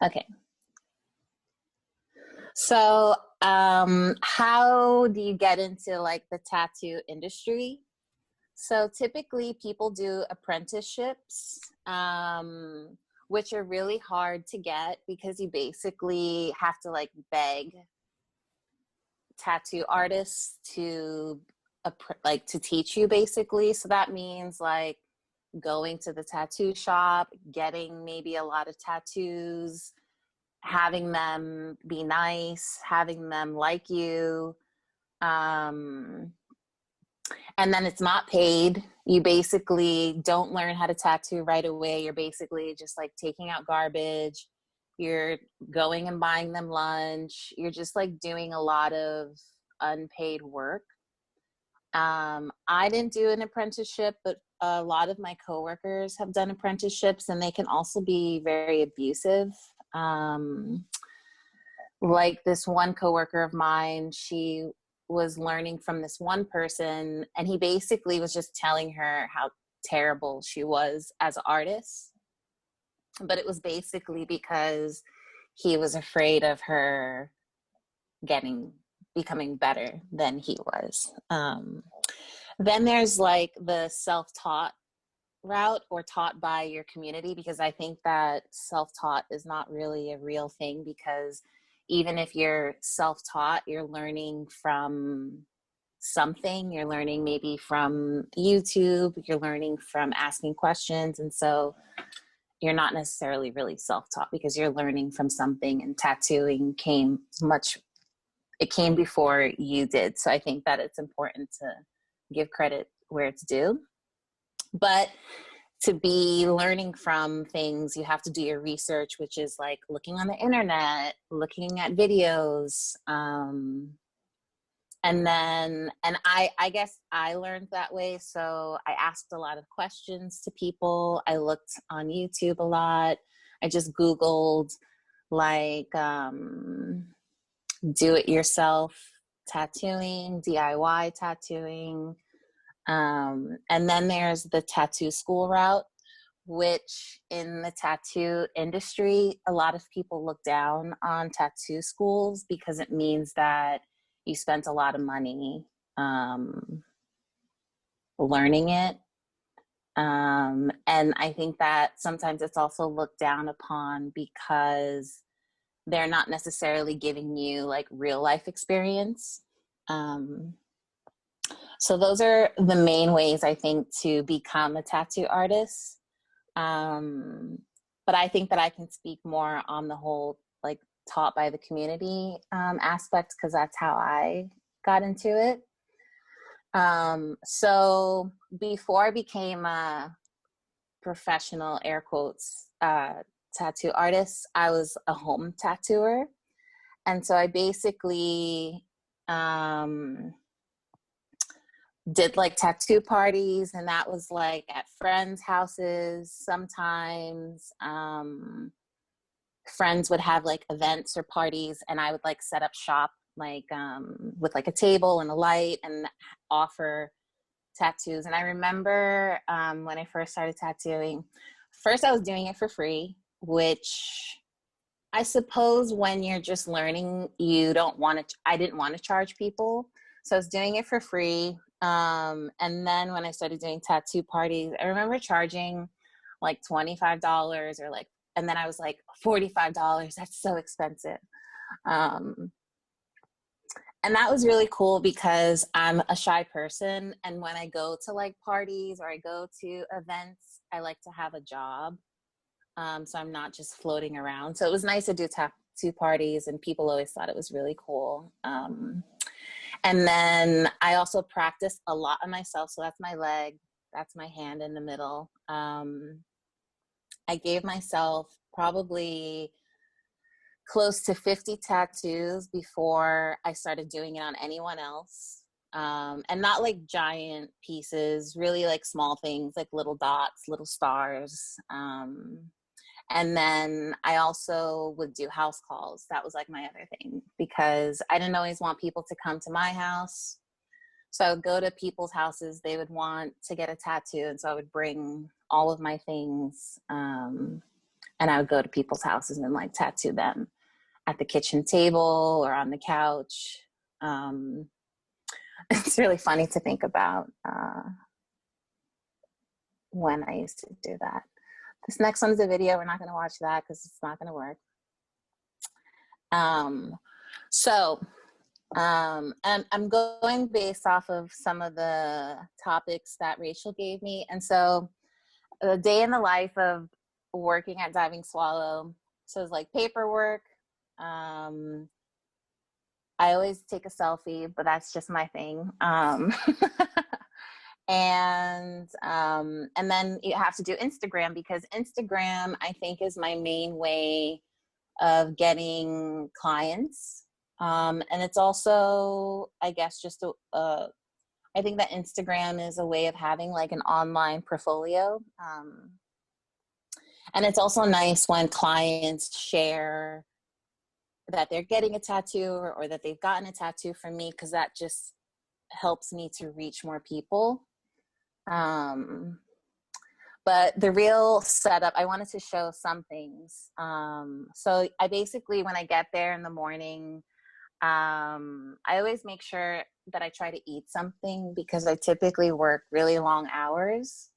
Okay. So, how do you get into like the tattoo industry? So typically people do apprenticeships, which are really hard to get because you basically have to like beg tattoo artists to like to teach you basically. So that means like going to the tattoo shop, getting maybe a lot of tattoos, having them be nice, having them like you. Um, and then it's not paid. You basically don't learn how to tattoo right away. You're basically just like taking out garbage. You're going and buying them lunch. You're just like doing a lot of unpaid work. I didn't do an apprenticeship, but a lot of my coworkers have done apprenticeships, and they can also be very abusive. Like this one coworker of mine, she was learning from this one person, and he basically was just telling her how terrible she was as an artist. But it was basically because he was afraid of her becoming better than he was. Then there's like the self-taught route, or taught by your community, because I think that self-taught is not really a real thing, because even if you're self-taught, you're learning from something. You're learning maybe from YouTube, you're learning from asking questions. And so you're not necessarily really self-taught because you're learning from something, and tattooing it came before you did. So I think that it's important to give credit where it's due. But to be learning from things, you have to do your research, which is like looking on the internet, looking at videos. I guess I learned that way. So I asked a lot of questions to people. I looked on YouTube a lot. I just Googled like do it yourself tattooing, DIY tattooing. And then there's the tattoo school route, which in the tattoo industry, a lot of people look down on tattoo schools because it means that you spent a lot of money learning it. And I think that sometimes it's also looked down upon because they're not necessarily giving you like real life experience. So those are the main ways I think to become a tattoo artist. But I think that I can speak more on the whole like taught by the community aspect, because that's how I got into it. So before I became a professional, air quotes, tattoo artist, I was a home tattooer. And so I basically did like tattoo parties, and that was like at friends' houses. Sometimes friends would have like events or parties, and I would like set up shop like with like a table and a light and offer tattoos. And I remember when I first started tattooing, first I was doing it for free, which I suppose when you're just learning, I didn't want to charge people. So I was doing it for free. And then when I started doing tattoo parties, I remember charging like $25 or like, and then I was like, $45, that's so expensive. And that was really cool because I'm a shy person. And when I go to like parties or I go to events, I like to have a job. So I'm not just floating around. So it was nice to do tattoo parties, and people always thought it was really cool. And then I also practice a lot on myself. So that's my leg, that's my hand in the middle. I gave myself probably close to 50 tattoos before I started doing it on anyone else. And not like giant pieces, really like small things, like little dots, little stars. And then I also would do house calls. That was like my other thing, because I didn't always want people to come to my house. So I would go to people's houses. They would want to get a tattoo. And so I would bring all of my things. And And I would go to people's houses and like tattoo them at the kitchen table or on the couch. It's really funny to think about when I used to do that. This next one's a video. We're not going to watch that because it's not going to work. And I'm going based off of some of the topics that Rachel gave me. And so the day in the life of working at Diving Swallow. So it's like paperwork. I always take a selfie, but that's just my thing. And then you have to do Instagram, because Instagram, I think, is my main way of getting clients. And it's also, I guess, just I think that Instagram is a way of having like an online portfolio. And it's also nice when clients share that they're getting a tattoo or that they've gotten a tattoo from me, because that just helps me to reach more people. But the real setup, I wanted to show some things. So I basically, when I get there in the morning, I always make sure that I try to eat something, because I typically work really long hours.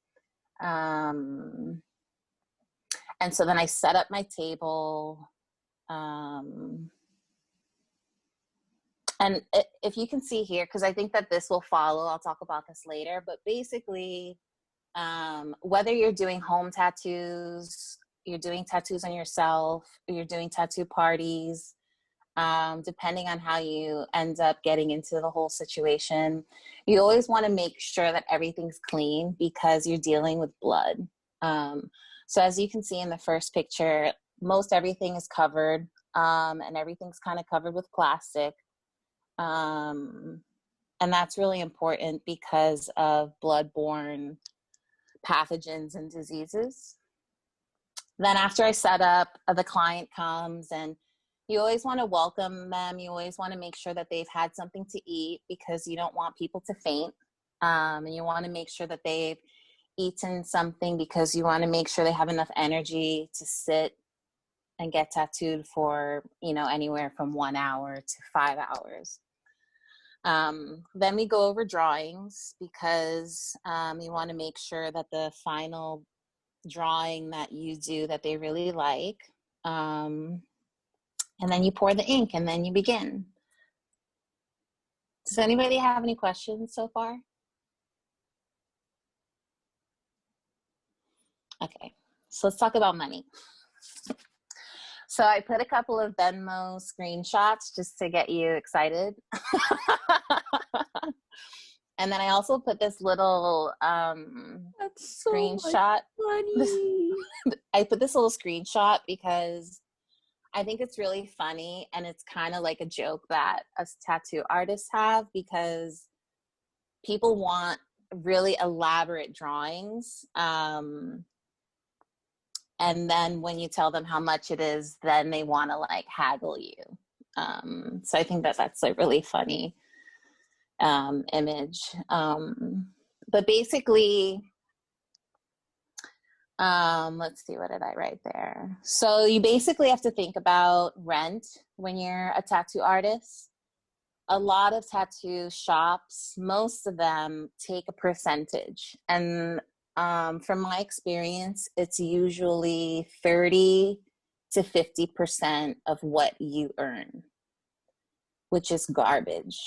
And so then I set up my table. And if you can see here, because I think that this will follow, I'll talk about this later, but basically, whether you're doing home tattoos, you're doing tattoos on yourself, or you're doing tattoo parties, depending on how you end up getting into the whole situation, you always want to make sure that everything's clean, because you're dealing with blood. So as you can see in the first picture, most everything is covered, and everything's kind of covered with plastic. And that's really important because of bloodborne pathogens and diseases. Then after I set up, the client comes, and you always want to welcome them. You always want to make sure that they've had something to eat, because you don't want people to faint. And you want to make sure that they've eaten something, because you want to make sure they have enough energy to sit and get tattooed for, anywhere from 1 hour to 5 hours. Then we go over drawings, because you want to make sure that the final drawing that you do, that they really like. And then you pour the ink, and then you begin. Does anybody have any questions so far? Okay, so let's talk about money. So I put a couple of Venmo screenshots just to get you excited. And then I also put this little screenshot. I put this little screenshot because I think it's really funny, and it's kind of like a joke that us tattoo artists have, because people want really elaborate drawings. And then when you tell them how much it is, then they want to like haggle you. So I think that that's a really funny image. But basically, let's see, what did I write there? So you basically have to think about rent when you're a tattoo artist. A lot of tattoo shops, most of them take a percentage. And from my experience, it's usually 30 to 50% of what you earn, which is garbage.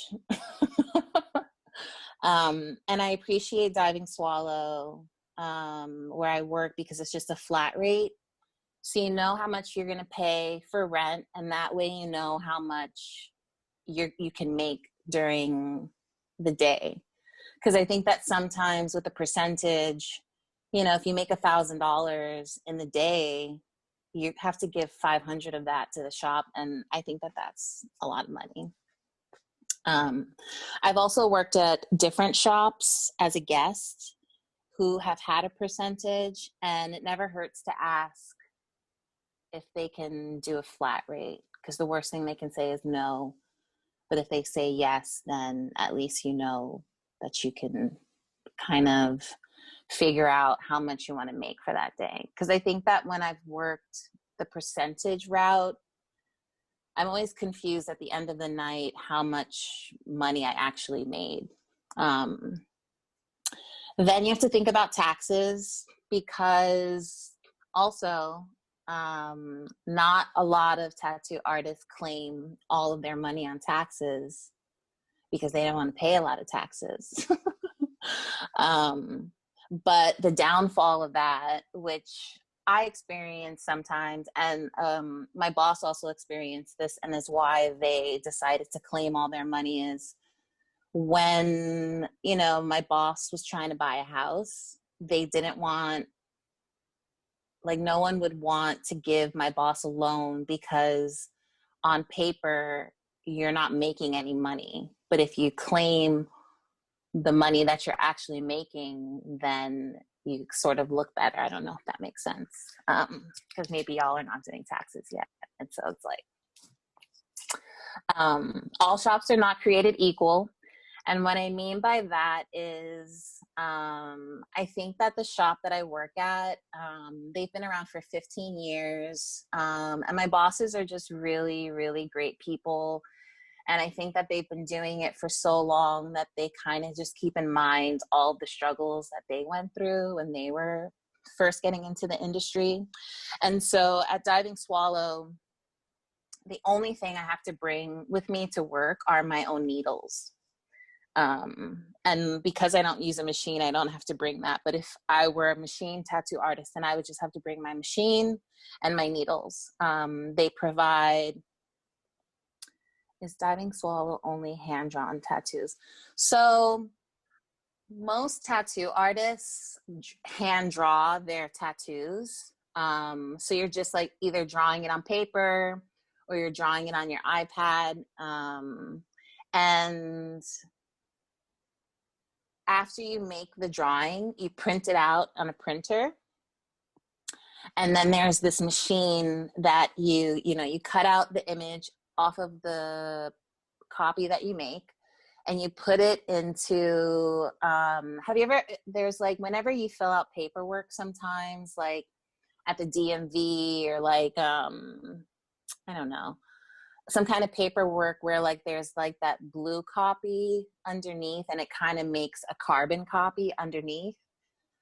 And I appreciate Diving Swallow, where I work, because it's just a flat rate. So you know how much you're going to pay for rent, and that way you know how much you can make during the day. Because I think that sometimes with the percentage, if you make $1,000 in the day, you have to give 500 of that to the shop. And I think that that's a lot of money. I've also worked at different shops as a guest who have had a percentage, and it never hurts to ask if they can do a flat rate, because the worst thing they can say is no. But if they say yes, then at least you know that you can kind of figure out how much you want to make for that day. Because I think that when I've worked the percentage route, I'm always confused at the end of the night how much money I actually made. Then you have to think about taxes, because also not a lot of tattoo artists claim all of their money on taxes because they don't want to pay a lot of taxes. But the downfall of that, which I experience sometimes, and my boss also experienced this, and is why they decided to claim all their money, is when, my boss was trying to buy a house, they didn't want, like, no one would want to give my boss a loan because on paper, you're not making any money. But if you claim the money that you're actually making, then you sort of look better. I don't know if that makes sense. Because maybe y'all are not doing taxes yet. And so it's like, all shops are not created equal. And what I mean by that is, I think that the shop that I work at, they've been around for 15 years. And my bosses are just really, really great people. And I think that they've been doing it for so long that they kind of just keep in mind all the struggles that they went through when they were first getting into the industry. And so at Diving Swallow, the only thing I have to bring with me to work are my own needles. And because I don't use a machine, I don't have to bring that. But if I were a machine tattoo artist, then I would just have to bring my machine and my needles. They provide, is Diving Swallow only hand-drawn tattoos? So most tattoo artists hand draw their tattoos. So you're just like either drawing it on paper or you're drawing it on your iPad. And after you make the drawing, you print it out on a printer. And then there's this machine that you cut out the image off of the copy that you make, and you put it into, there's like, whenever you fill out paperwork sometimes, like at the DMV or like, I don't know, some kind of paperwork where like there's like that blue copy underneath and it kind of makes a carbon copy underneath.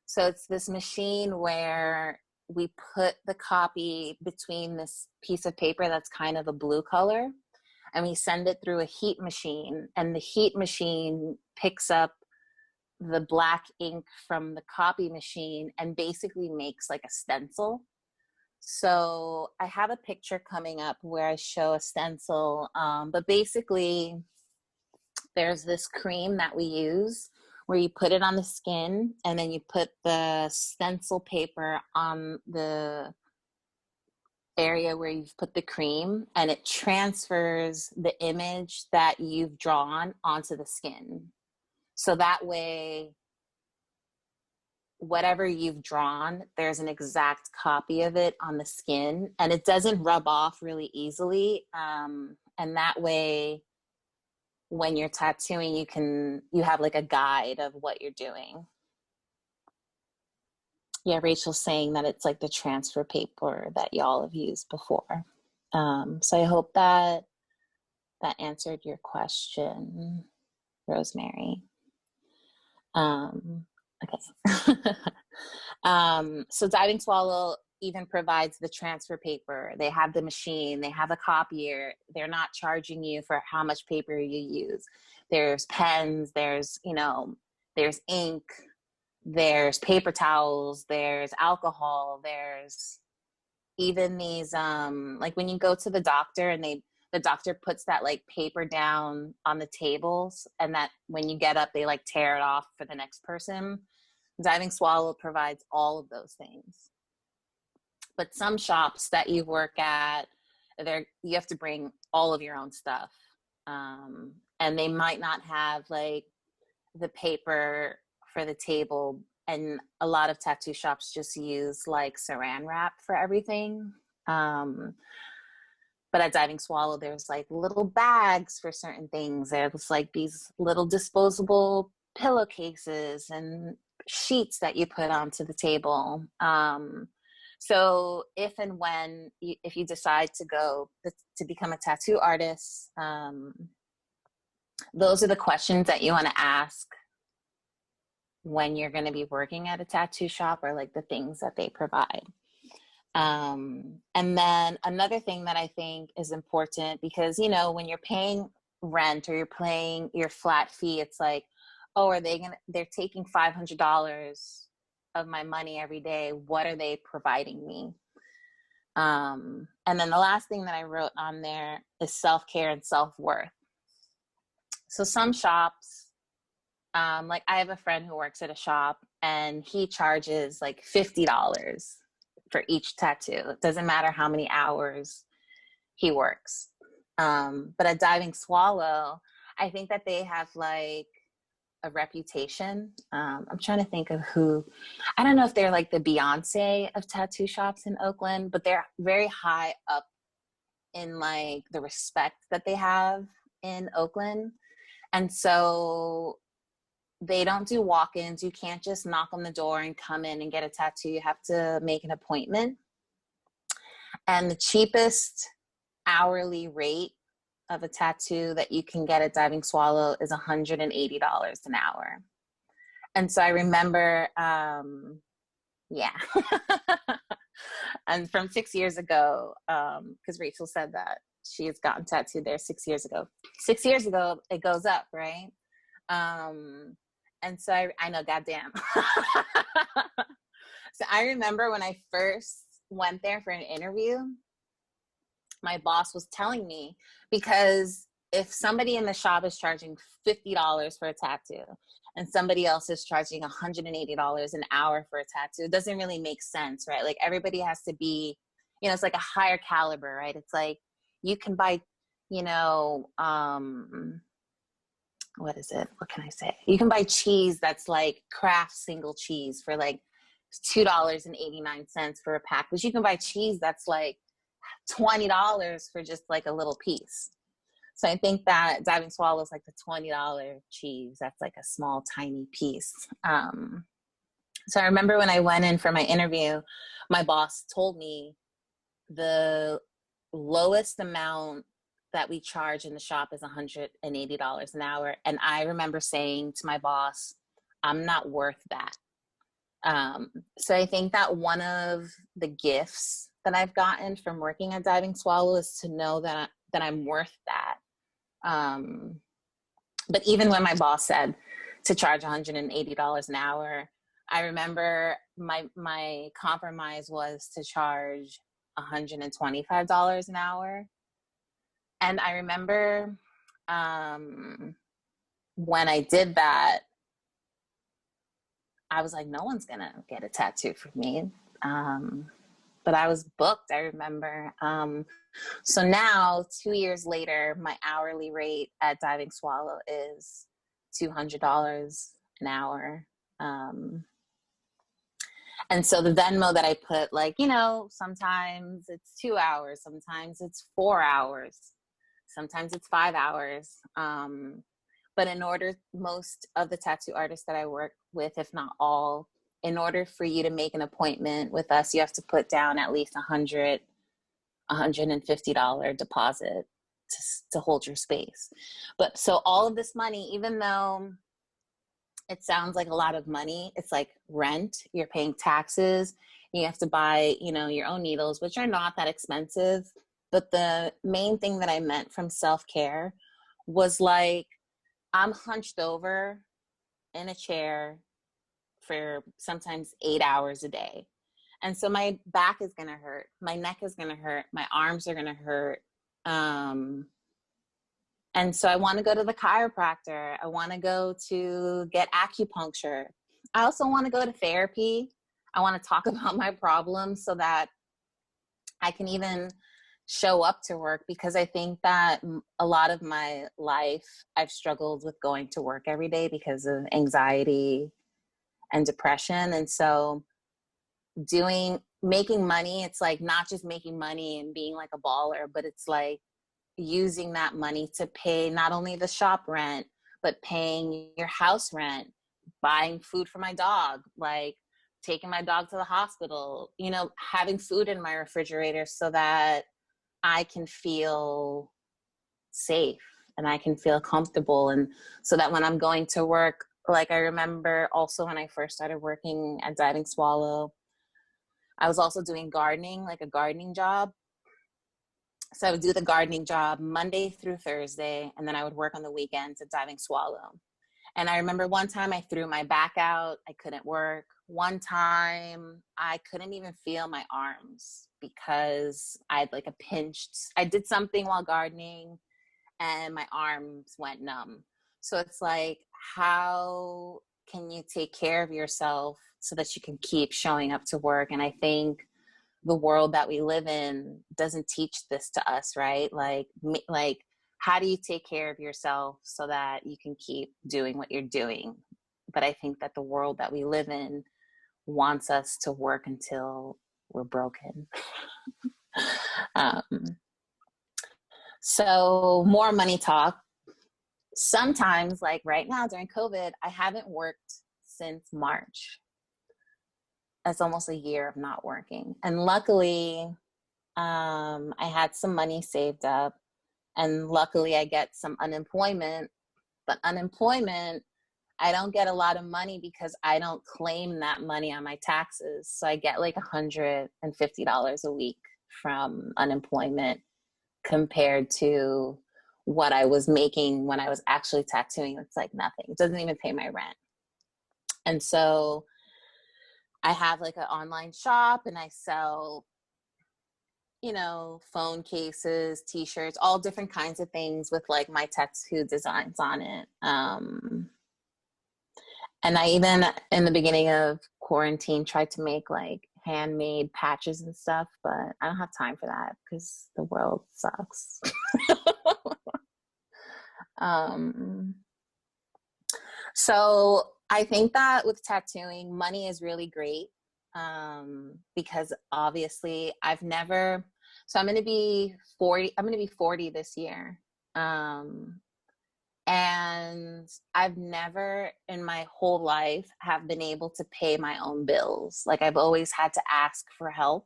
So it's this machine where we put the copy between this piece of paper that's kind of a blue color, and we send it through a heat machine, and the heat machine picks up the black ink from the copy machine and basically makes like a stencil. So I have a picture coming up where I show a stencil, but basically there's this cream that we use where you put it on the skin and then you put the stencil paper on the area where you've put the cream, and it transfers the image that you've drawn onto the skin. So that way, whatever you've drawn, there's an exact copy of it on the skin, and it doesn't rub off really easily. And that way, when you're tattooing, you have like a guide of what you're doing. Yeah, Rachel's saying that it's like the transfer paper that y'all have used before. So I hope that answered your question, Rosemary. Okay. So Diving Swallow even provides the transfer paper. They have the machine, they have a copier. They're not charging you for how much paper you use. There's pens, there's ink, there's paper towels, there's alcohol, there's even these, like when you go to the doctor and the doctor puts that like paper down on the tables, and that when you get up, they like tear it off for the next person. Diving Swallow provides all of those things. But some shops that you work at, you have to bring all of your own stuff. And they might not have like the paper for the table. And a lot of tattoo shops just use like saran wrap for everything. But at Diving Swallow, there's like little bags for certain things. There's like these little disposable pillowcases and sheets that you put onto the table. So if and when if you decide to go to become a tattoo artist, those are the questions that you want to ask when you're going to be working at a tattoo shop, or like the things that they provide. And then another thing that I think is important, because, you know, when you're paying rent or you're paying your flat fee, it's like, oh, they're taking $500 of my money every day. What are they providing me? And then the last thing that I wrote on there is self-care and self-worth. So some shops, like I have a friend who works at a shop and he charges like $50 for each tattoo. It doesn't matter how many hours he works. But at Diving Swallow, I think that they have like a reputation. I'm trying to think of who, I don't know if they're like the Beyonce of tattoo shops in Oakland, but they're very high up in like the respect that they have in Oakland. And so they don't do walk-ins. You can't just knock on the door and come in and get a tattoo. You have to make an appointment. And the cheapest hourly rate of a tattoo that you can get at Diving Swallow is $180 an hour. And so I remember, yeah. And from 6 years ago, because Rachel said that she has gotten tattooed there 6 years ago. 6 years ago, it goes up, right? And so I know, goddamn. So I remember when I first went there for an interview, my boss was telling me, because if somebody in the shop is charging $50 for a tattoo and somebody else is charging $180 an hour for a tattoo, it doesn't really make sense, right? Like everybody has to be, you know, it's like a higher caliber, right? It's like you can buy, you know, what is it? What can I say? You can buy cheese that's like Kraft single cheese for like $2.89 for a pack, but you can buy cheese that's like $20 for just like a little piece. So I think that Diving Swallow is like the $20 cheese. That's like a small, tiny piece. So I remember when I went in for my interview, my boss told me the lowest amount that we charge in the shop is $180 an hour. And I remember saying to my boss, I'm not worth that. So I think that one of the gifts that I've gotten from working at Diving Swallow is to know that I'm worth that. But even when my boss said to charge $180 an hour, I remember my compromise was to charge $125 an hour. And I remember when I did that, I was like, no one's gonna get a tattoo from me. But I was booked, I remember. So now, 2 years later, my hourly rate at Diving Swallow is $200 an hour. And so the Venmo that I put, like, you know, sometimes it's 2 hours, sometimes it's 4 hours, sometimes it's 5 hours. But in order, most of the tattoo artists that I work with, if not all, in order for you to make an appointment with us, you have to put down at least $150 deposit to hold your space. But so all of this money, even though it sounds like a lot of money, it's like rent, you're paying taxes, you have to buy, you know, your own needles, which are not that expensive. But the main thing that I meant from self-care was like, I'm hunched over in a chair for sometimes 8 hours a day. And so my back is going to hurt. My neck is going to hurt. My arms are going to hurt. And so I want to go to the chiropractor. I want to go to get acupuncture. I also want to go to therapy. I want to talk about my problems so that I can even show up to work, because I think that a lot of my life I've struggled with going to work every day because of anxiety and depression. And so making money, it's like not just making money and being like a baller, but it's like using that money to pay not only the shop rent, but paying your house rent, buying food for my dog, like taking my dog to the hospital, you know, having food in my refrigerator so that I can feel safe and I can feel comfortable. And so that when I'm going to work, like I remember also when I first started working at Diving Swallow, I was also doing gardening, like a gardening job. So I would do the gardening job Monday through Thursday, and then I would work on the weekends at Diving Swallow. And I remember one time I threw my back out. I couldn't work. One time I couldn't even feel my arms because I had like a pinched, I did something while gardening and my arms went numb. So it's like, how can you take care of yourself so that you can keep showing up to work? And I think the world that we live in doesn't teach this to us, right? Like how do you take care of yourself so that you can keep doing what you're doing? But I think that the world that we live in wants us to work until we're broken. um, so more money talk. Sometimes, like right now during COVID, I haven't worked since March. That's almost a year of not working. And luckily, I had some money saved up, and luckily I get some unemployment. But unemployment, I don't get a lot of money because I don't claim that money on my taxes. So I get like $150 a week from unemployment compared to what I was making when I was actually tattooing. It's like nothing. It doesn't even pay my rent. And so I have like an online shop and I sell, you know, phone cases, t-shirts, all different kinds of things with like my tattoo designs on it. And I even in the beginning of quarantine tried to make like handmade patches and stuff, but I don't have time for that because the world sucks. So I think that with tattooing, money is really great because obviously I'm going to be 40 this year. And I've never in my whole life have been able to pay my own bills. Like I've always had to ask for help.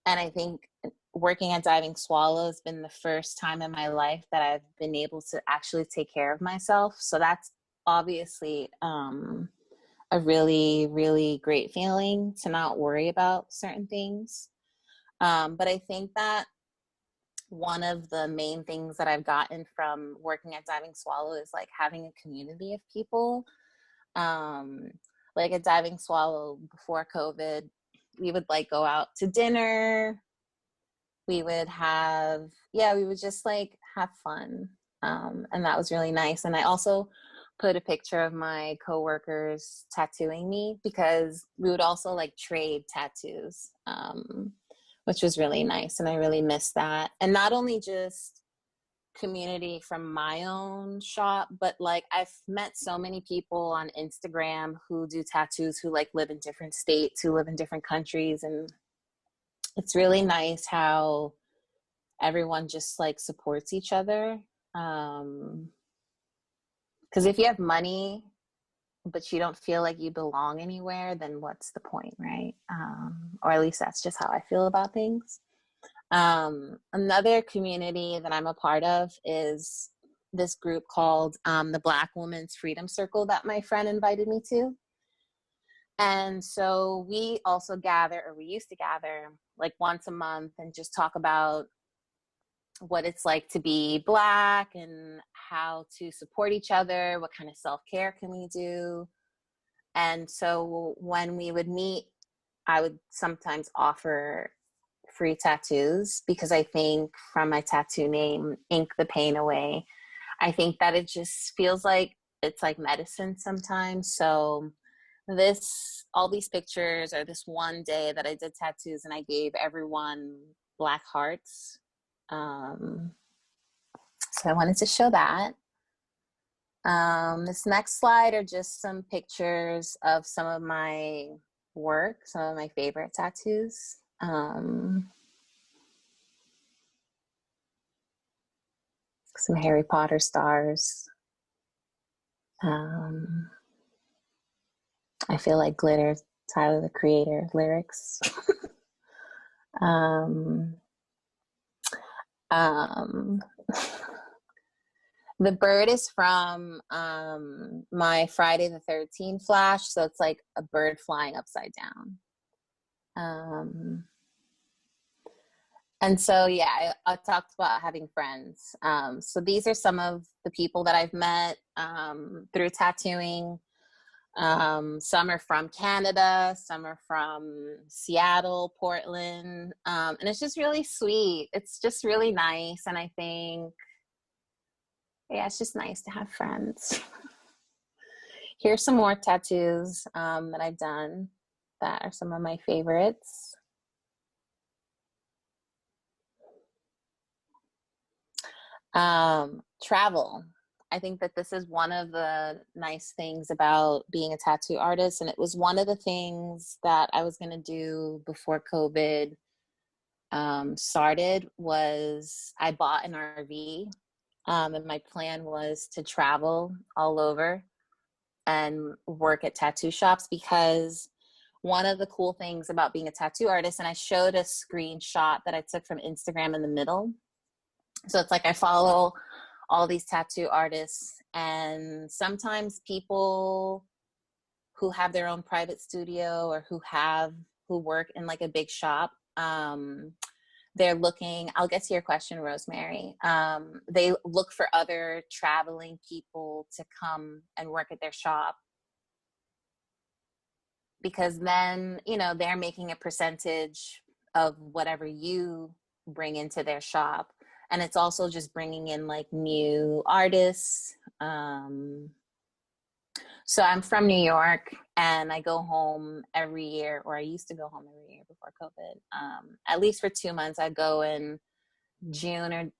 And I think working at Diving Swallow has been the first time in my life that I've been able to actually take care of myself. So that's obviously a really, really great feeling to not worry about certain things. But I think that one of the main things that I've gotten from working at Diving Swallow is like having a community of people. Like at Diving Swallow before COVID, we would like go out to dinner. We would we would just like have fun. And that was really nice. And I also put a picture of my coworkers tattooing me because we would also like trade tattoos, which was really nice. And I really miss that. And not only just community from my own shop, but like I've met so many people on Instagram who do tattoos, who like live in different states, who live in different countries. And it's really nice how everyone just like supports each other. Because if you have money, but you don't feel like you belong anywhere, then what's the point, right? Or at least that's just how I feel about things. Another community that I'm a part of is this group called the Black Women's Freedom Circle that my friend invited me to. And so we used to gather like once a month and just talk about what it's like to be Black and how to support each other, what kind of self-care can we do. And so when we would meet, I would sometimes offer free tattoos because I think from my tattoo name, Ink the Pain Away, I think that it just feels like it's like medicine sometimes. So all these pictures are this one day that I did tattoos and I gave everyone Black hearts. So I wanted to show that. This next slide are just some pictures of some of my work, some of my favorite tattoos. Some Harry Potter stars. I feel like glitter, Tyler the Creator lyrics. um, um, the bird is from my Friday the 13th flash, so it's like a bird flying upside down. And so, yeah, I talked about having friends. So these are some of the people that I've met through tattooing. Some are from Canada, some are from Seattle, Portland. And it's just really sweet. It's just really nice. And I think, yeah, it's just nice to have friends. Here's some more tattoos that I've done that are some of my favorites. Travel. I think that this is one of the nice things about being a tattoo artist. And it was one of the things that I was going to do before COVID started was I bought an RV. And my plan was to travel all over and work at tattoo shops, because one of the cool things about being a tattoo artist, and I showed a screenshot that I took from Instagram in the middle. So it's like I follow all these tattoo artists, and sometimes people who have their own private studio or who work in like a big shop, they're looking, I'll get to your question, Rosemary. They look for other traveling people to come and work at their shop, because then, you know, they're making a percentage of whatever you bring into their shop. And it's also just bringing in like new artists. So I'm from New York, and I go home every year, or I used to go home every year before COVID. At least for 2 months. I go in June and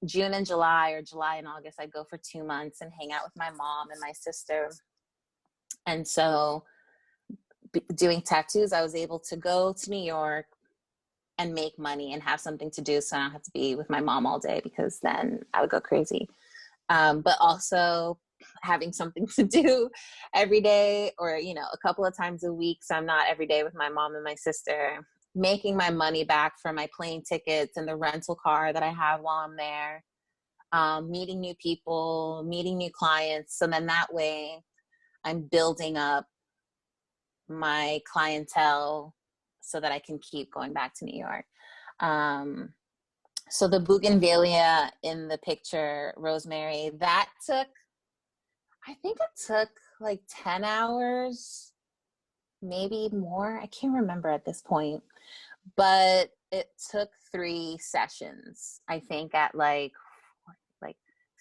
July, or July and August. I go for 2 months and hang out with my mom and my sister. And so doing tattoos, I was able to go to New York and make money and have something to do, so I don't have to be with my mom all day, because then I would go crazy. But also having something to do every day, or, you know, a couple of times a week, so I'm not every day with my mom and my sister, making my money back for my plane tickets and the rental car that I have while I'm there, meeting new people, meeting new clients. So then that way I'm building up my clientele so that I can keep going back to New York. So the bougainvillea in the picture, Rosemary, that took, I think it took like 10 hours, maybe more. I can't remember at this point, but it took 3 sessions, I think, at like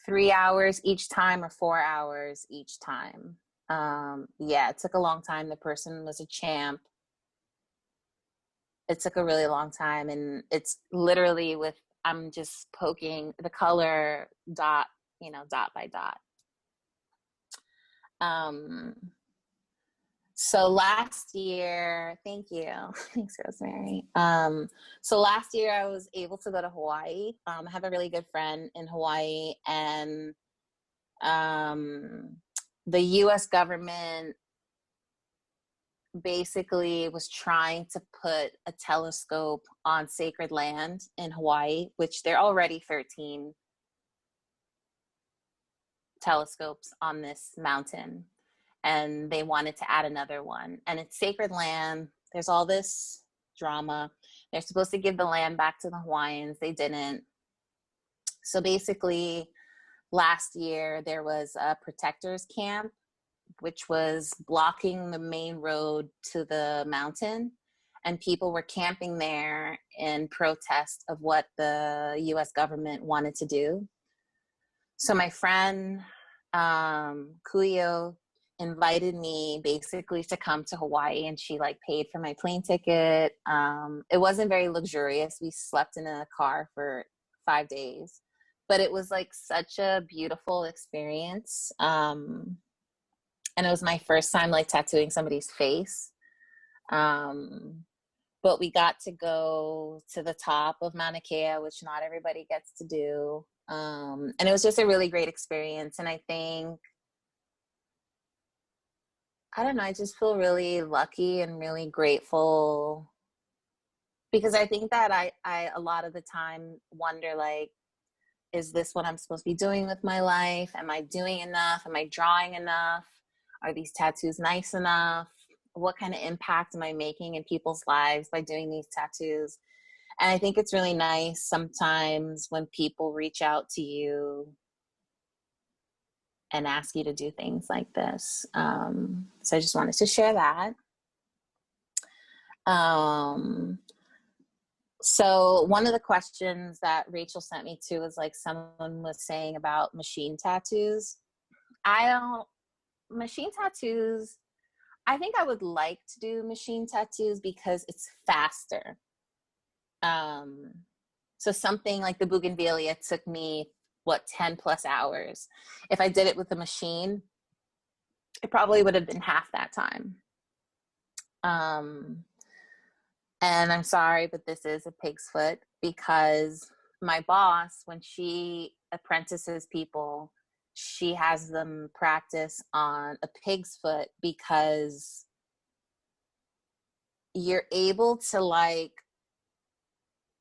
3 hours each time, or 4 hours each time. Yeah, it took a long time. The person was a champ. It took a really long time, and it's literally I'm just poking the color dot, you know, dot by dot. So last year, thank you. Thanks, Rosemary. So last year I was able to go to Hawaii. I have a really good friend in Hawaii, and the US government basically was trying to put a telescope on sacred land in Hawaii, which there are already 13 telescopes on this mountain, and they wanted to add another one. And it's sacred land. There's all this drama. They're supposed to give the land back to the Hawaiians. They didn't. So basically, last year there was a protectors camp, which was blocking the main road to the mountain, and people were camping there in protest of what the US government wanted to do. So my friend Kuyo invited me basically to come to Hawaii, and she like paid for my plane ticket. It wasn't very luxurious. We slept in a car for 5 days, but it was like such a beautiful experience. And it was my first time like tattooing somebody's face. But we got to go to the top of Mauna Kea, which not everybody gets to do. And it was just a really great experience. And I think I don't know, I just feel really lucky and really grateful because I think that I a lot of the time wonder like, is this what I'm supposed to be doing with my life? Am I doing enough? Am I drawing enough? Are these tattoos nice enough? What kind of impact am I making in people's lives by doing these tattoos? And I think it's really nice sometimes when people reach out to you and ask you to do things like this. So I just wanted to share that. So one of the questions that Rachel sent me to was like someone was saying about machine tattoos. Machine tattoos, I think I would like to do machine tattoos because it's faster. So something like the bougainvillea took me, 10 plus hours. If I did it with a machine, it probably would have been half that time. And I'm sorry, but this is a pig's foot because my boss, when she apprentices people, she has them practice on a pig's foot because you're able to like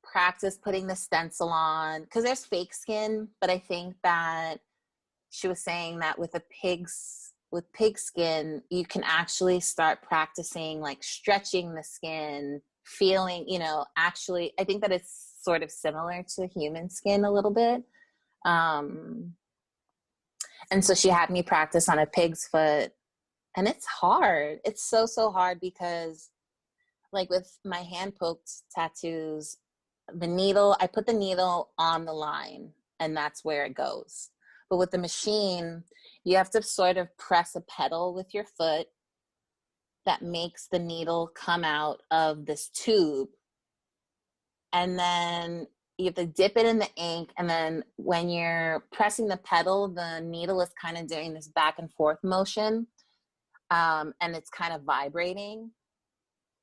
practice putting the stencil on because there's fake skin, but I think that she was saying that with pig skin, you can actually start practicing like stretching the skin, feeling, actually, I think that it's sort of similar to human skin a little bit. And so she had me practice on a pig's foot, and it's hard. It's so hard because like with my hand poked tattoos, I put the needle on the line and that's where it goes. But with the machine, you have to sort of press a pedal with your foot that makes the needle come out of this tube. And then you have to dip it in the ink. And then when you're pressing the pedal, the needle is kind of doing this back and forth motion. And it's kind of vibrating.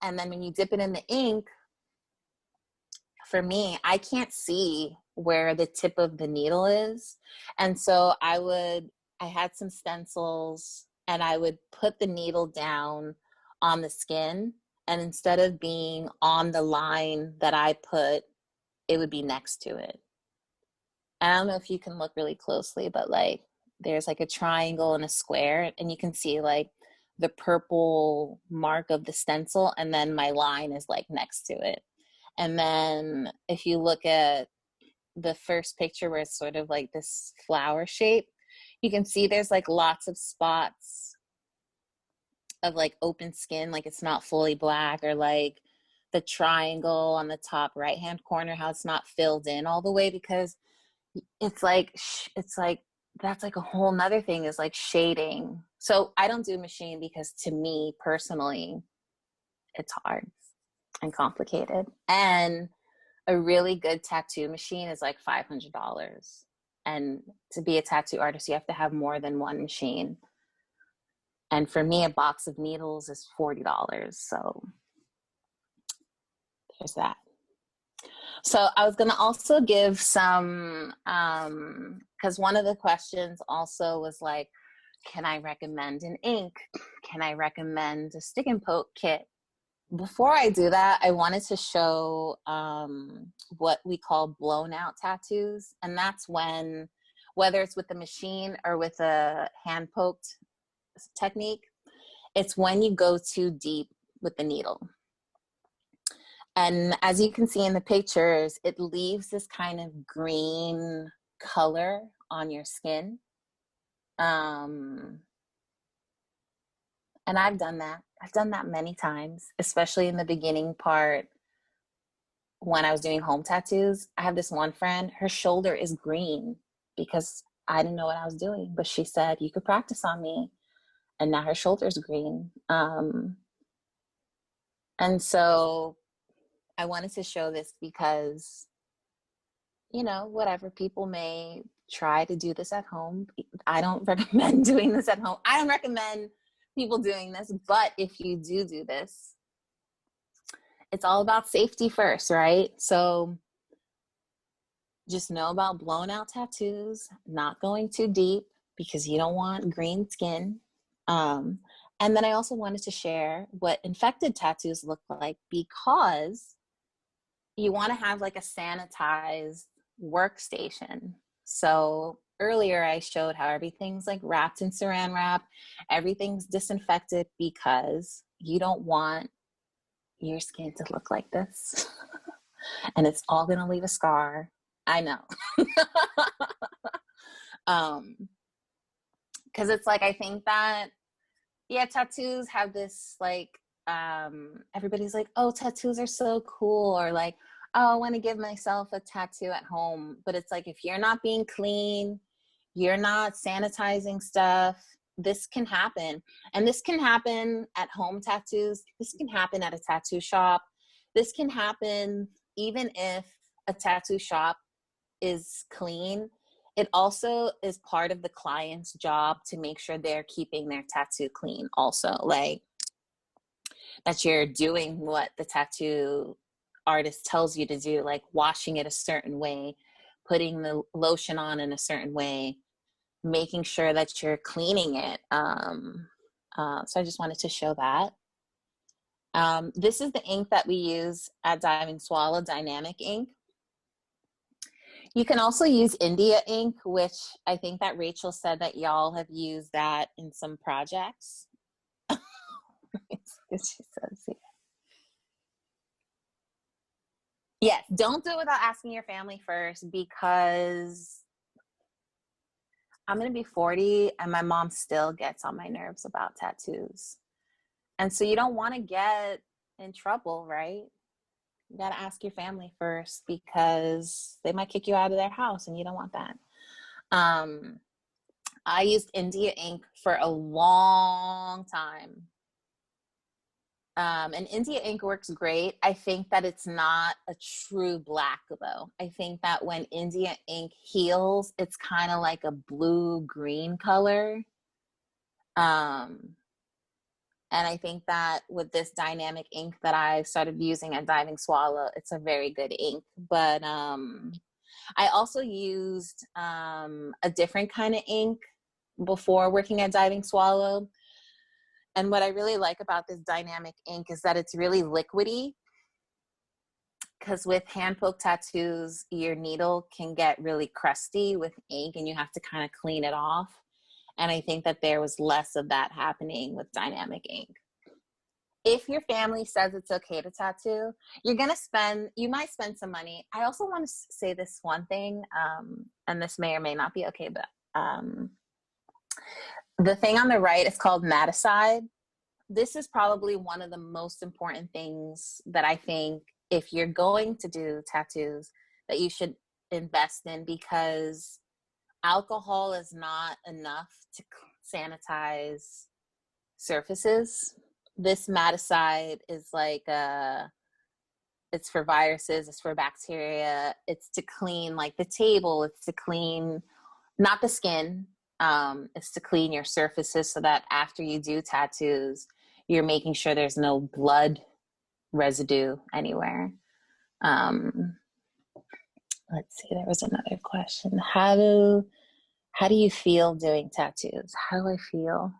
And then when you dip it in the ink, for me, I can't see where the tip of the needle is. And so I had some stencils and I would put the needle down on the skin, and instead of being on the line that I put, it would be next to it. And I don't know if you can look really closely, but like there's like a triangle and a square, and you can see like the purple mark of the stencil, and then my line is like next to it. And then if you look at the first picture where it's sort of like this flower shape, you can see there's like lots of spots of like open skin, like it's not fully black, or like the triangle on the top right hand corner, how it's not filled in all the way, because it's like that's like a whole nother thing, is like shading. So I don't do machine because to me personally, it's hard and complicated. And a really good tattoo machine is like $500. And to be a tattoo artist, you have to have more than one machine. And for me, a box of needles is $40. So there's that. So I was going to also give some, because one of the questions also was like, can I recommend an ink? Can I recommend a stick and poke kit? Before I do that, I wanted to show what we call blown out tattoos. And that's when, whether it's with the machine or with a hand poked technique, it's when you go too deep with the needle. And as you can see in the pictures, it leaves this kind of green color on your skin. And I've done that. I've done that many times, especially in the beginning part when I was doing home tattoos. I have this one friend, her shoulder is green because I didn't know what I was doing, but she said, you could practice on me. And now her shoulder's green. And so I wanted to show this because, whatever, people may try to do this at home. I don't recommend doing this at home. I don't recommend people doing this, but if you do this, it's all about safety first, right? So just know about blown out tattoos, not going too deep because you don't want green skin. And then I also wanted to share what infected tattoos look like, because you want to have like a sanitized workstation. So earlier I showed how everything's like wrapped in saran wrap, everything's disinfected, because you don't want your skin to look like this. And it's all going to leave a scar. I know. Because it's like, I think that, yeah, tattoos have this like, everybody's like, oh, tattoos are so cool, or like, oh, I want to give myself a tattoo at home. But it's like, if you're not being clean, you're not sanitizing stuff, this can happen. And this can happen at home tattoos. This can happen at a tattoo shop. This can happen even if a tattoo shop is clean. It also is part of the client's job to make sure they're keeping their tattoo clean also. Like, that you're doing what the tattoo artist tells you to do, like washing it a certain way, putting the lotion on in a certain way, making sure that you're cleaning it. So I just wanted to show that. This is the ink that we use at Diving Swallow, dynamic ink. You can also use India ink, which I think that Rachel said that y'all have used that in some projects. She says, yeah. Yes, don't do it without asking your family first, because I'm going to be 40 and my mom still gets on my nerves about tattoos. And so you don't want to get in trouble, right? You got to ask your family first, because they might kick you out of their house and you don't want that. I used India ink for a long time. And India ink works great. I think that it's not a true black though. I think that when India ink heals, it's kind of like a blue-green color. And I think that with this dynamic ink that I started using at Diving Swallow, it's a very good ink. But I also used a different kind of ink before working at Diving Swallow. And what I really like about this dynamic ink is that it's really liquidy, because with hand poke tattoos, your needle can get really crusty with ink and you have to kind of clean it off. And I think that there was less of that happening with dynamic ink. If your family says it's okay to tattoo, you might spend some money. I also want to say this one thing, and this may or may not be okay, but the thing on the right is called Natasha. This is probably one of the most important things that I think, if you're going to do tattoos, that you should invest in, because alcohol is not enough to sanitize surfaces. This Natasha is like it's for viruses, it's for bacteria, it's to clean like the table, it's to clean not the skin, it's to clean your surfaces, so that after you do tattoos, you're making sure there's no blood residue anywhere. Let's see, there was another question. How do you feel doing tattoos? How do I feel?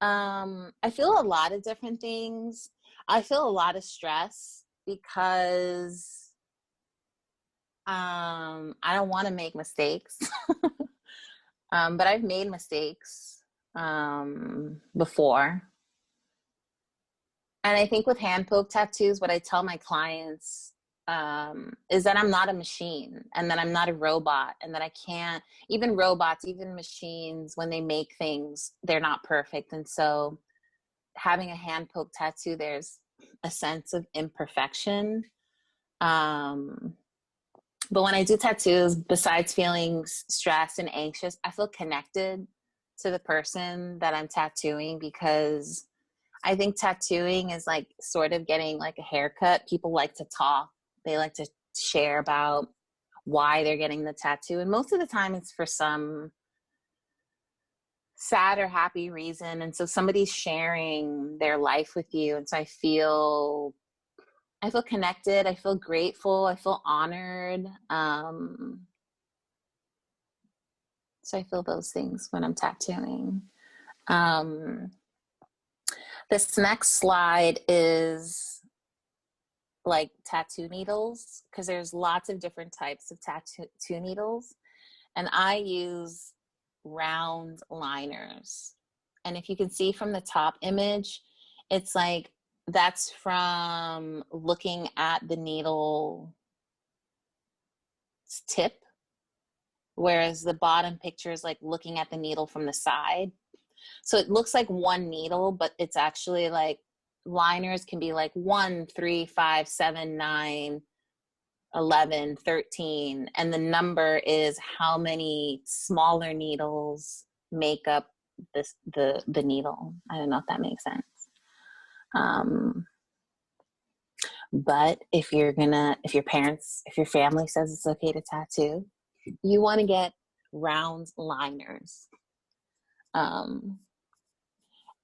I feel a lot of different things. I feel a lot of stress, because I don't want to make mistakes. But I've made mistakes before. And I think with hand poke tattoos, what I tell my clients is that I'm not a machine, and that I'm not a robot, and that I can't, even robots, even machines, when they make things, they're not perfect. And so having a hand poke tattoo, there's a sense of imperfection. But when I do tattoos, besides feeling stressed and anxious, I feel connected to the person that I'm tattooing, because I think tattooing is like sort of getting like a haircut. People like to talk. They like to share about why they're getting the tattoo. And most of the time it's for some sad or happy reason. And so somebody's sharing their life with you. And so I feel connected. I feel grateful. I feel honored. So I feel those things when I'm tattooing. Um, this next slide is like tattoo needles, because there's lots of different types of tattoo needles, and I use round liners. And if you can see from the top image, it's like that's from looking at the needle tip, whereas the bottom picture is like looking at the needle from the side. So it looks like one needle, but it's actually like liners can be like 1, 3, 5, 7, 9, 11, 13. And the number is how many smaller needles make up the needle. I don't know if that makes sense. But if your family says it's okay to tattoo, you want to get round liners.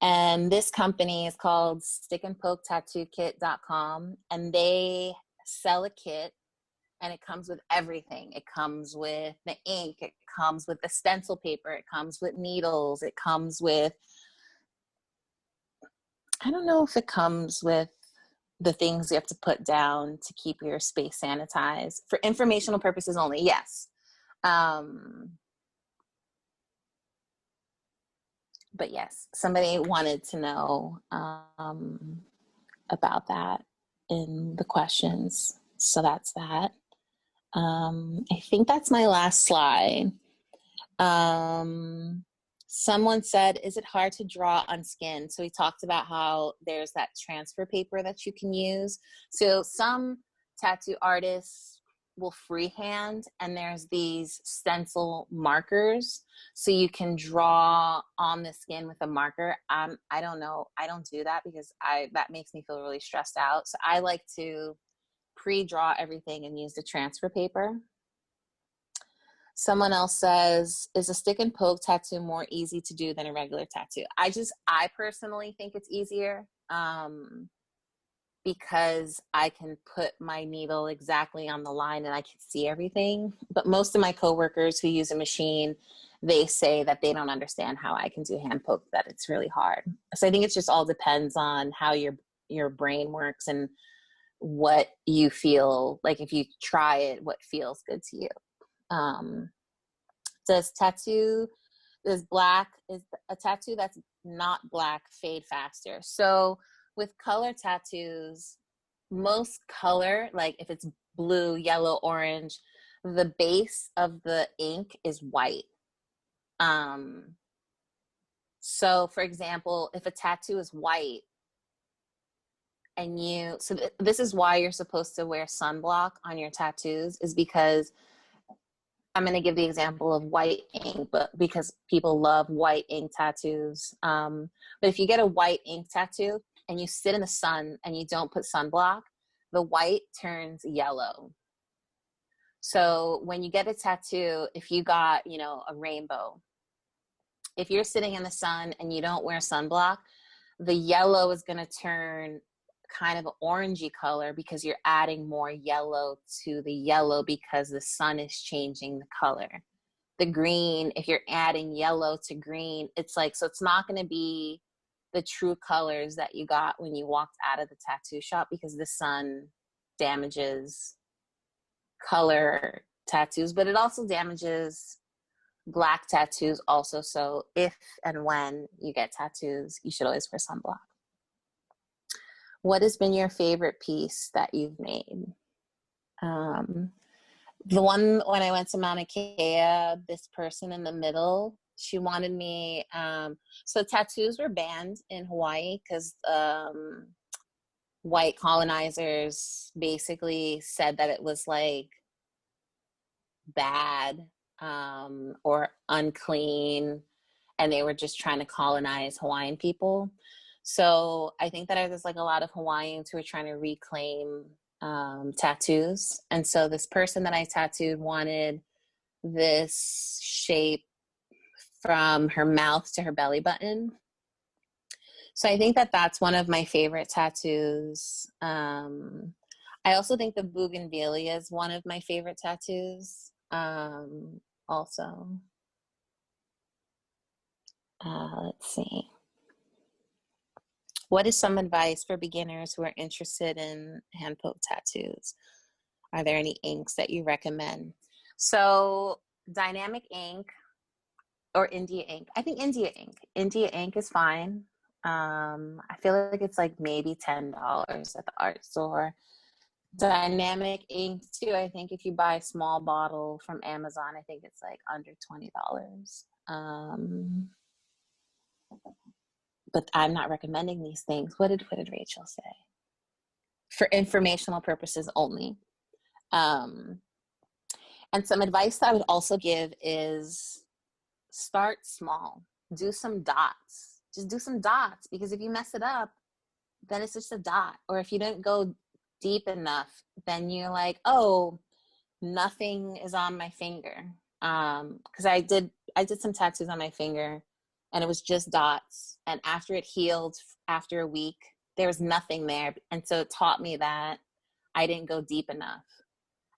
And this company is called stickandpoketattoo-kit.com, and they sell a kit, and it comes with everything. It comes with the ink, it comes with the stencil paper, it comes with needles, it comes with, I don't know if it comes with the things you have to put down to keep your space sanitized. For informational purposes only, yes. But yes, somebody wanted to know about that in the questions. So that's that. I think that's my last slide. Someone said, is it hard to draw on skin? So we talked about how there's that transfer paper that you can use. So some tattoo artists will freehand, and there's these stencil markers, so you can draw on the skin with a marker. I don't know. I don't do that because that makes me feel really stressed out. So I like to pre-draw everything and use the transfer paper. Someone else says, is a stick and poke tattoo more easy to do than a regular tattoo? I personally think it's easier because I can put my needle exactly on the line and I can see everything. But most of my coworkers who use a machine, they say that they don't understand how I can do hand poke, that it's really hard. So I think it just all depends on how your brain works and what you feel like. If you try it, what feels good to you. Does a tattoo that's not black fade faster? So with color tattoos, most color, like if it's blue, yellow, orange, the base of the ink is white. So for example, if a tattoo is white, and this is why you're supposed to wear sunblock on your tattoos, is because I'm going to give the example of white ink, but because people love white ink tattoos. But if you get a white ink tattoo and you sit in the sun and you don't put sunblock, the white turns yellow. So when you get a tattoo, if you got, a rainbow, if you're sitting in the sun and you don't wear sunblock, the yellow is going to turn kind of an orangey color because you're adding more yellow to the yellow because the sun is changing the color. The green, if you're adding yellow to green, it's not going to be the true colors that you got when you walked out of the tattoo shop, because the sun damages color tattoos, but it also damages black tattoos also. So if and when you get tattoos, you should always wear sunblock. What has been your favorite piece that you've made? The one when I went to Mauna Kea, this person in the middle, she wanted me, so tattoos were banned in Hawaii because white colonizers basically said that it was like bad or unclean, and they were just trying to colonize Hawaiian people. So I think that there's like a lot of Hawaiians who are trying to reclaim tattoos. And so this person that I tattooed wanted this shape from her mouth to her belly button. So I think that that's one of my favorite tattoos. I also think the bougainvillea is one of my favorite tattoos also. Let's see. What is some advice for beginners who are interested in hand poke tattoos? Are there any inks that you recommend? So dynamic ink or India ink. I think India ink. India ink is fine. I feel like it's like maybe $10 at the art store. Dynamic ink too. I think if you buy a small bottle from Amazon, I think it's like under $20. But I'm not recommending these things. What did Rachel say? For informational purposes only. And some advice that I would also give is start small. Do some dots. Just do some dots, because if you mess it up, then it's just a dot. Or if you didn't go deep enough, then you're like, oh, nothing is on my finger. Because I did some tattoos on my finger, and it was just dots. And after it healed, after a week, there was nothing there. And so it taught me that I didn't go deep enough.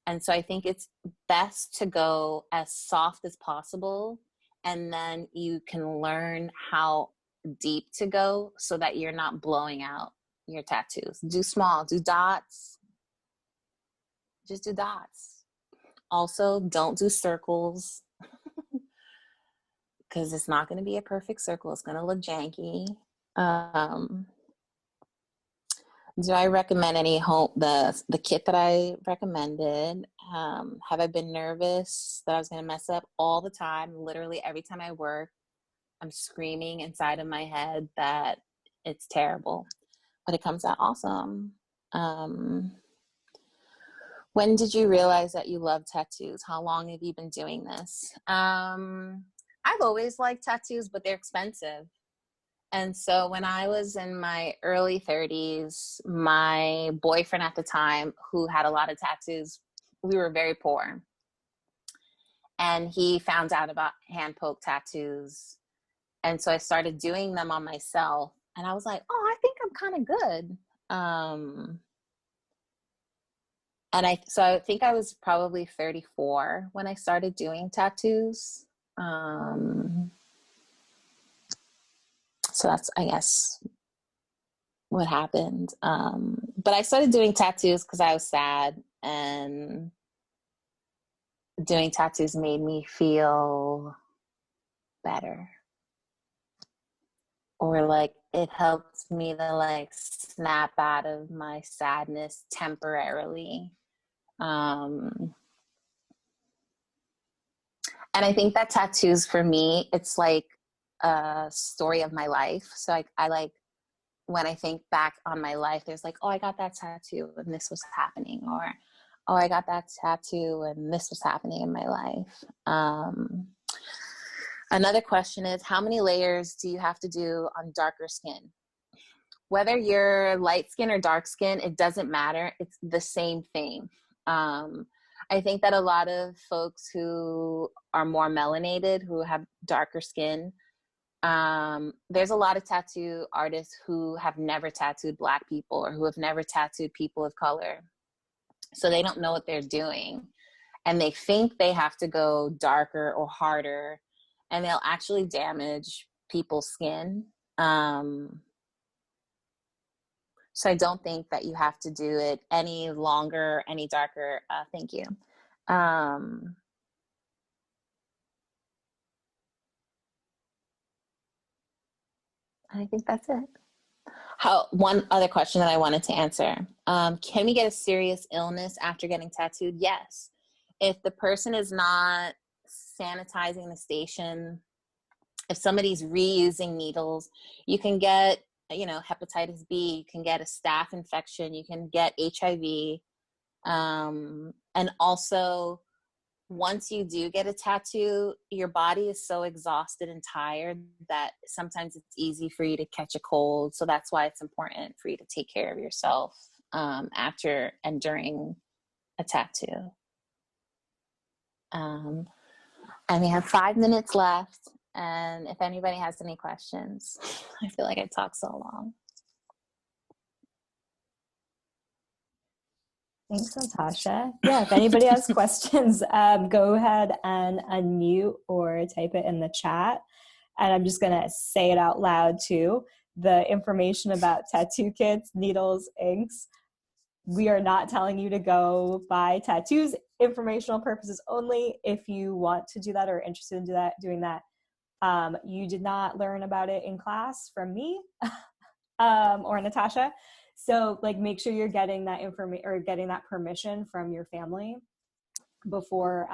And so I think it's best to go as soft as possible, and then you can learn how deep to go so that you're not blowing out your tattoos. Do small, do dots. Just do dots. Also, don't do circles, because it's not going to be a perfect circle. It's going to look janky. Do I recommend any the kit that I recommended? Have I been nervous that I was going to mess up? All the time? Literally every time I work, I'm screaming inside of my head that it's terrible, but it comes out awesome. When did you realize that you love tattoos? How long have you been doing this? I've always liked tattoos, but they're expensive. And so when I was in my early 30s, my boyfriend at the time, who had a lot of tattoos, we were very poor. And he found out about hand poke tattoos. And so I started doing them on myself. And I was like, oh, I think I'm kind of good. So I think I was probably 34 when I started doing tattoos. So that's, I guess, what happened. But I started doing tattoos because I was sad, and doing tattoos made me feel better. Or like it helped me to like snap out of my sadness temporarily. And I think that tattoos for me, it's like a story of my life. So I like, when I think back on my life, there's like, oh, I got that tattoo and this was happening, or oh, I got that tattoo and this was happening in my life. Another question is, how many layers do you have to do on darker skin? Whether you're light skin or dark skin, it doesn't matter. It's the same thing. I think that a lot of folks who are more melanated, who have darker skin, there's a lot of tattoo artists who have never tattooed Black people, or who have never tattooed people of color. So they don't know what they're doing. And they think they have to go darker or harder, and they'll actually damage people's skin. So I don't think that you have to do it any longer, any darker. Thank you. I think that's it. One other question that I wanted to answer. Can we get a serious illness after getting tattooed? Yes. If the person is not sanitizing the station, if somebody's reusing needles, you can get, hepatitis B, you can get a staph infection, you can get HIV. And also, once you do get a tattoo, your body is so exhausted and tired that sometimes it's easy for you to catch a cold. So that's why it's important for you to take care of yourself after and during a tattoo. And we have 5 minutes left. And if anybody has any questions, I feel like I talked so long. Thanks, Natasha. Yeah, if anybody has questions, go ahead and unmute or type it in the chat. and I'm just going to say it out loud too. The information about tattoo kits, needles, inks, we are not telling you to go buy tattoos, informational purposes only. If you want to do that or are interested in doing that, you did not learn about it in class from me or Natasha. So like make sure you're getting that information or getting that permission from your family before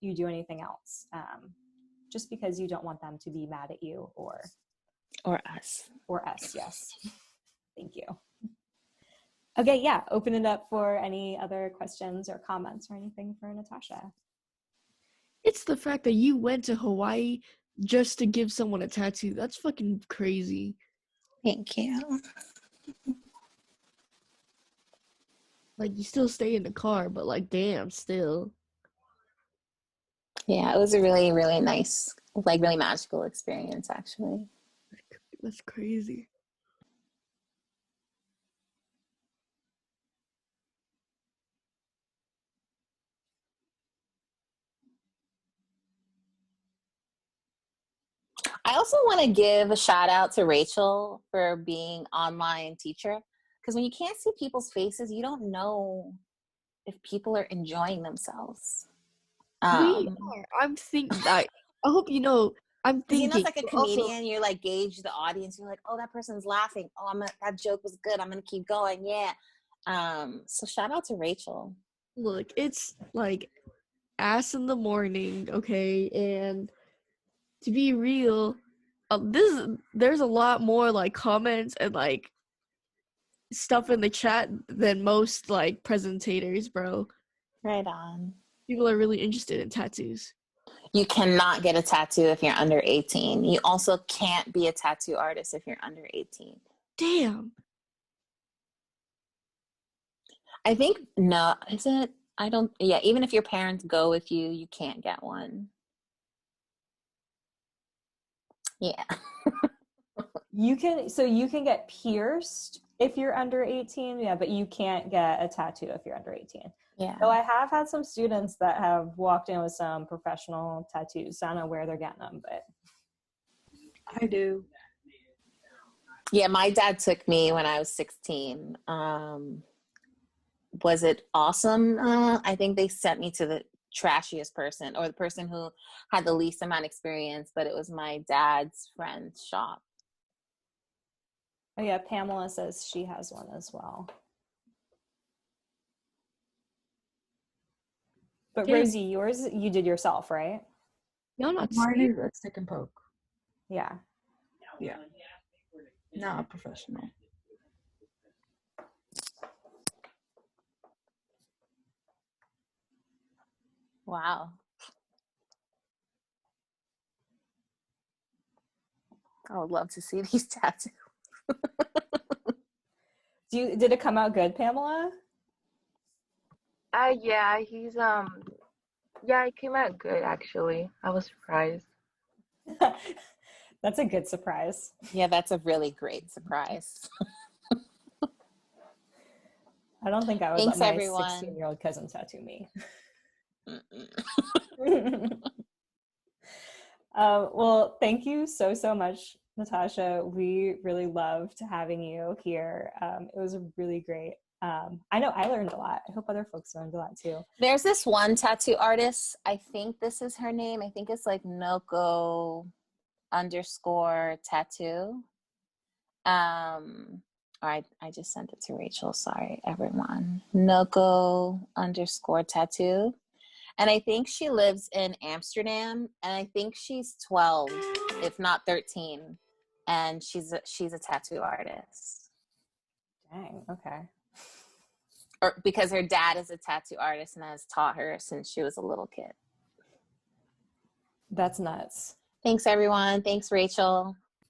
you do anything else. Just because you don't want them to be mad at you or us. Yes. Thank you. Okay, yeah, open it up for any other questions or comments or anything for Natasha. It's the fact that you went to Hawaii just to give someone a tattoo. That's fucking crazy. Thank you. Like, you still stay in the car, but like, damn, still. Yeah, it was a really, really nice, like really magical experience, actually. That's crazy. I also want to give a shout out to Rachel for being online teacher, because when you can't see people's faces, you don't know if people are enjoying themselves. We are. I'm thinking. I hope you know. I'm thinking. You know, it's like a comedian. Also, you like gauge the audience. You're like, oh, that person's laughing. Oh, that joke was good. I'm gonna keep going. Yeah. So shout out to Rachel. Look, it's like ass in the morning, okay, and to be real, there's a lot more like comments and like stuff in the chat than most like presentators, bro. Right on. People are really interested in tattoos. You cannot get a tattoo if you're under 18. You also can't be a tattoo artist if you're under 18. Damn. I think, no, is it? I don't, yeah, even if your parents go with you, you can't get one. Yeah. You can get pierced if you're under 18, yeah, but you can't get a tattoo if you're under 18. Yeah. So I have had some students that have walked in with some professional tattoos. I don't know where they're getting them, but I do. Yeah, my dad took me when I was 16. Was it awesome? I think they sent me to the trashiest person, or the person who had the least amount of experience, but it was my dad's friend's shop. Oh yeah, Pamela says she has one as well. But Yeah. Rosie, yours you did yourself, right? No, not mine is a stick and poke. Yeah. Yeah. Not a professional. Wow. I would love to see these tattoos. Did it come out good, Pamela? Yeah, yeah, it came out good actually. I was surprised. That's a good surprise. Yeah, that's a really great surprise. I don't think I would Thanks, let my everyone. 16-year-old cousin tattoo me. Well, thank you so much, Natasha. We really loved having you here. It was really great. I know I learned a lot. I hope other folks learned a lot too. There's this one tattoo artist. I think this is her name. I think it's like Noko _ tattoo. I just sent it to Rachel. Sorry, everyone. Noko _ tattoo. And I think she lives in Amsterdam, and I think she's 12, if not 13. And she's a tattoo artist. Dang, okay. Or because her dad is a tattoo artist and has taught her since she was a little kid. That's nuts. Thanks, everyone. Thanks, Rachel.